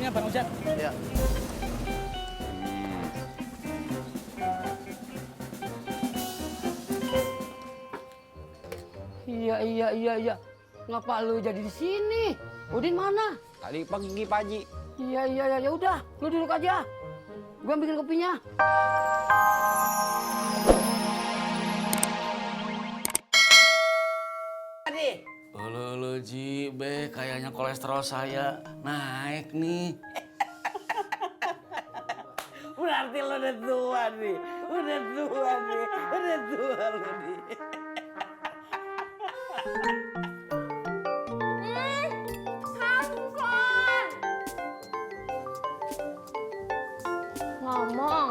kopinya Bang Ojak. Iya. Iya. Ngapa lu jadi di sini? Udin mana? Tadi pagi Pak Haji. Iya, ya udah, lu duduk aja. Gua bikin kopinya. Halo Ji, kayaknya kolesterol saya naik nih. Berarti lu udah tua nih. Udah tua lu nih. Handphone. Ngomong.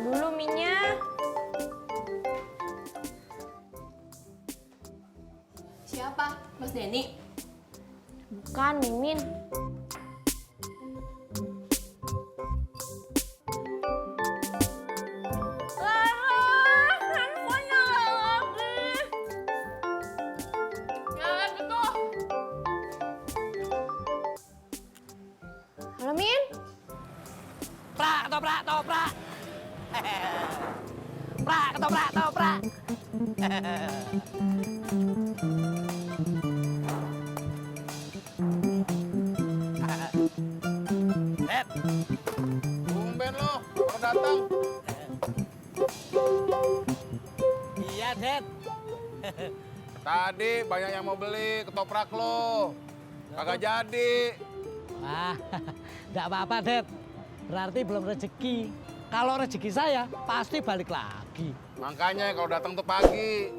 Dulu minyak. Siapa? Mas Denny? Bukan, Mimin. Halo, Min. Prak, ketoprak. Prak, ketoprak. Dad. Tumben lo, baru datang. Iya, Dad. Tadi banyak yang mau beli ketoprak lo. Kagak jadi. Wah, enggak apa-apa, Dad. Berarti belum rezeki. Kalau rezeki saya, pasti balik lagi. Makanya kalau datang tuh pagi.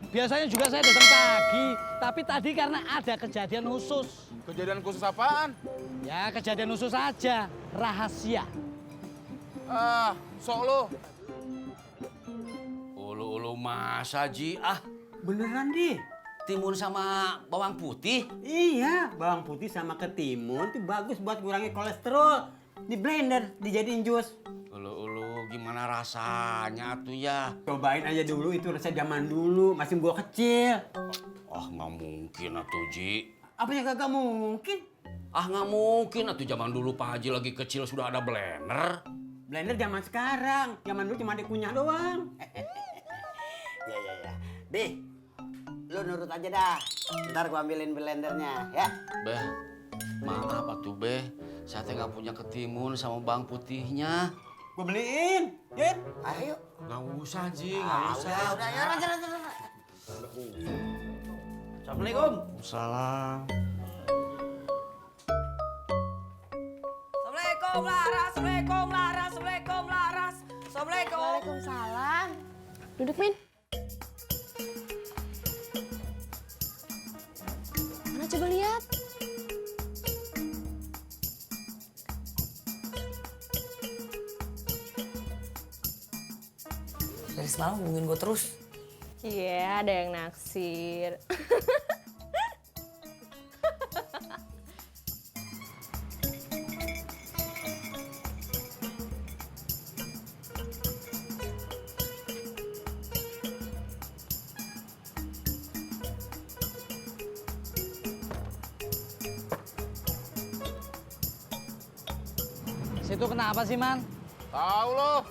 Biasanya juga saya datang pagi. Tapi tadi karena ada kejadian khusus. Kejadian khusus apaan? Ya, kejadian khusus aja. Rahasia. Sok lo. Ulu-ulu masa Ji? Beneran deh. Timun sama bawang putih? Iya, bawang putih sama ketimun itu bagus buat kurangi kolesterol. Di blender, dijadiin jus. Ulu-ulu gimana rasanya tuh ya? Cobain aja dulu, itu resep zaman dulu, masih gua kecil. Nggak mungkin atuh Ji. Apa yang kagak mungkin? Nggak mungkin atuh zaman dulu Pak Haji lagi kecil sudah ada blender. Blender zaman sekarang, zaman dulu cuma dikunyah doang. Ya. Bi, lu nurut aja dah. Ntar gua ambilin blendernya, ya. Beh, maaf atuh Beh. Saya teh nggak punya ketimun sama bawang putihnya. Gua beliin, Dit. Ayo. Nggak usah Ji, nggak usah. Udah, ya, raja. Assalamualaikum. Salam. Assalamualaikum Laras. Assalamualaikum. Waalaikumsalam. Duduk, Min. Mana coba lihat? Dari semalam hubungin gue terus. Iya, ada yang naksir. Situ kenapa sih, Man? Tahu lo.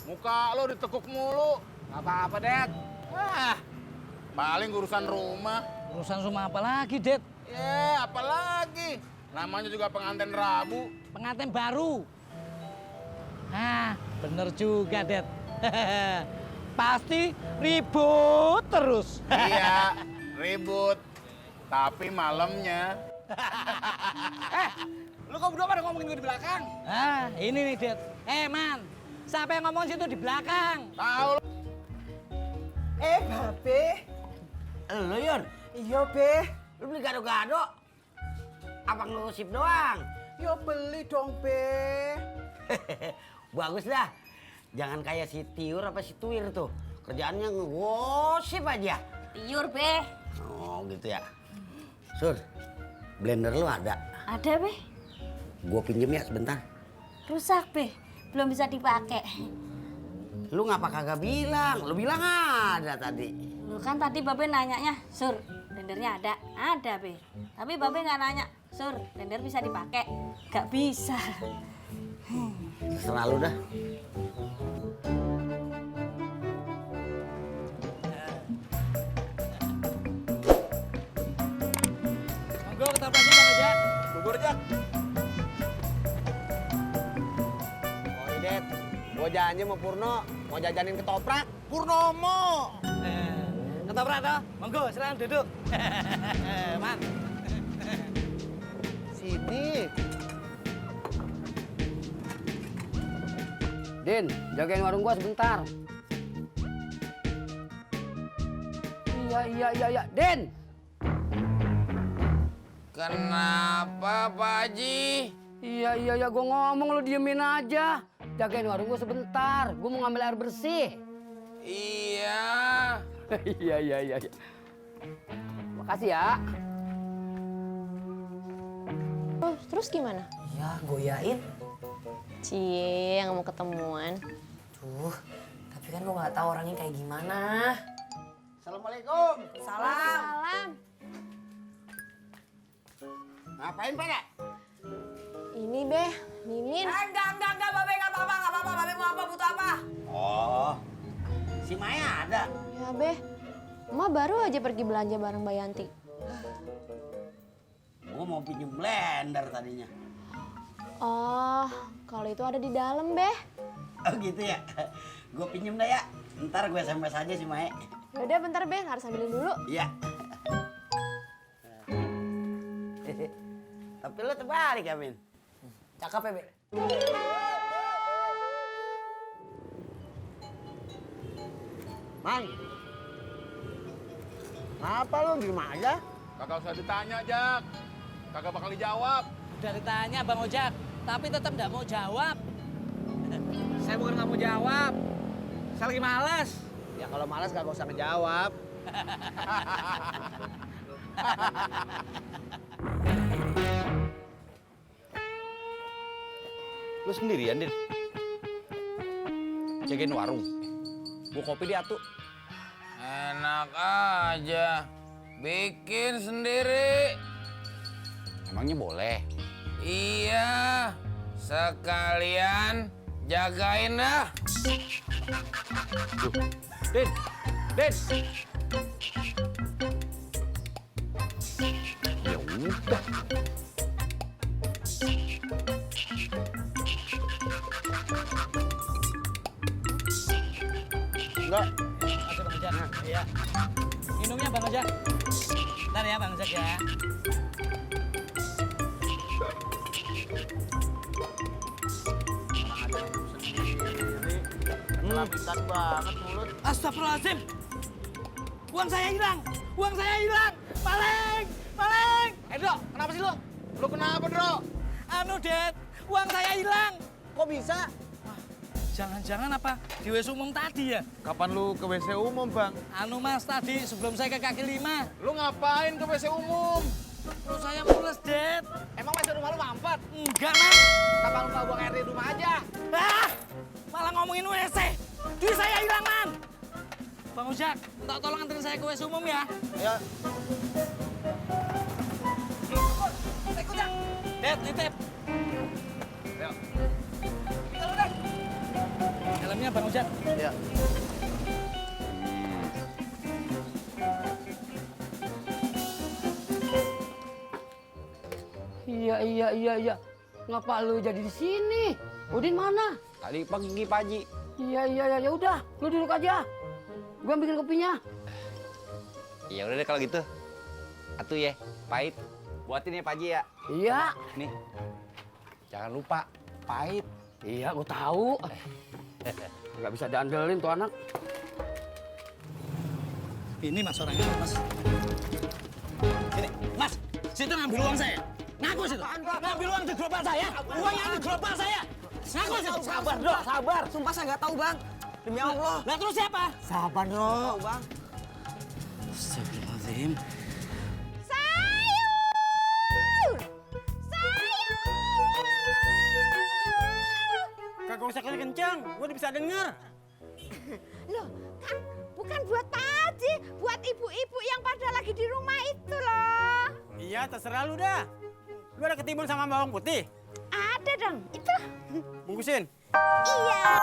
Muka lo ditekuk mulu. Gak apa-apa, Dad. Paling urusan rumah. Urusan rumah apa lagi, Dad? Ya, apalagi. Namanya juga pengantin Rabu. Pengantin baru. Bener juga, Dad. Pasti ribut terus. Iya, ribut. Tapi malamnya. Lu kok berdua pada ngomongin gue di belakang? Ini nih, Dad. Man, siapa yang ngomong situ di belakang? Tahu lo. Babe. Lo, Yon? Iya, Be. Lu beli gado-gado? Apa ngusip doang? Ya beli dong, Be. Bagus dah. Jangan kayak si Tiur apa si Tuir tuh. Kerjaannya ngegosip aja. Tiur, Be. Oh, gitu ya. Sur, blender lu ada? Ada, Be. Gua pinjem ya sebentar. Rusak, Be. Belum bisa dipakai. Lu ngapa kagak bilang? Lu bilang ada tadi. Lu kan tadi Babe nanyanya, Sur, blendernya ada? Ada, Be. Tapi Babe nggak nanya, Sur, blender bisa dipakai? Gak bisa. Terserah lu dah. Monggo ketopraknya Bang Ojak. Bubur, Jak. Oh, Det. Gua janji sama Purno mau jajanin ketoprak. Purnomo. Ketoprak toh? Monggo, silakan duduk. Man. Sini. Din, jagain warung gua sebentar. Iya. Din! Kenapa, Pak Haji? Iya, gua ngomong lu diemin aja. Jagain warung gua sebentar, gua mau ngambil air bersih. Iya. Iya. Makasih ya. Terus gimana? Ya, goyain. Cie, yang mau ketemuan. Tuh, tapi kan gua nggak tahu orangnya kayak gimana. Assalamualaikum. Salam. Ngapain, Pak? Ini Beh, Mimin. Enggak, Babe, nggak apa-apa. Babe mau apa, butuh apa? Oh. Si Maya ada. Ya Beh, Emak baru aja pergi belanja bareng Mbak Yanti. Gua mau pinjem blender tadinya. Oh, kalau itu ada di dalam Beh. Oh gitu ya. Gua pinjem dah ya. Ntar gue SMS aja si Maya. Yaudah bentar Beh, harus ambilin dulu. Iya. Tapi lo terbalik ya, Min. Cakep ya, Be? Man. Kenapa lo di rumah aja? Kagak usah ditanya, Jak. Kagak bakal dijawab. Udah ditanya Bang Ojak, tapi tetap nggak mau jawab. Saya bukan nggak mau jawab, saya lagi malas. Ya kalau malas kagak usah ngejawab. Lu sendirian, Din? Jagain warung. Gua kopi di atu. Enak aja. Bikin sendiri. Emangnya boleh? Iya. Sekalian jagain dah. Din. Ya udah. Enggak. Oke Bang Ojak. Iya. Minumnya Bang Ojak. Ntar ya Bang Ojak ya. Kelapitan banget mulut. Astagfirullahaladzim. Uang saya hilang. Maling. Dok, kenapa sih lo? Lo kenapa, Dok? Anu, Det. Uang saya hilang. Kok bisa? Jangan-jangan apa di WC umum tadi ya? Kapan lu ke WC umum, Bang? Anu Mas, tadi sebelum saya ke kaki lima. Lu ngapain ke WC umum? Terus saya mules, Det. Emang WC rumah lu mampet? Enggak, Mas. Kenapa lu nggak buang air di rumah aja? Ah, malah ngomongin WC. Duit saya hilang, Man. Bang Ojak, minta tolong anterin saya ke WC umum ya. Ya. Ikut ya. Det, nitip. Ya. Helmnya Bang Ojak. Ya. Iya. Ngapa lu jadi di sini? Udin mana? Tadi pagi Pak Haji. Iya, ya udah, lu duduk aja. Gua bikin kopinya. Ya udah deh kalau gitu. Atuh ya, pahit. Buatin ya Pak Haji ya. Iya. Nih. Jangan lupa, pahit. Iya, gua tahu. Nggak bisa diandelin tuh anak. Ini Mas orangnya, Mas. Ini, Mas, situ ngambil uang saya. Ngaku situ. Ngambil uang di gerobak saya. Uang yang di gerobak saya. Ngaku situ. Sabar, Dok, sabar. Sumpah saya nggak tahu, Bang. Demi Allah. Lah terus siapa? Sabar, Dok. Bang. Astagfirullahaladzim. Kagak usah kenceng, gua udah bisa denger. Loh, kan bukan buat Pak Haji, buat ibu-ibu yang pada lagi di rumah itu loh. Iya, terserah lu dah. Lu ada ketimun sama bawang putih? Ada dong, itu. Bungkusin. Iya.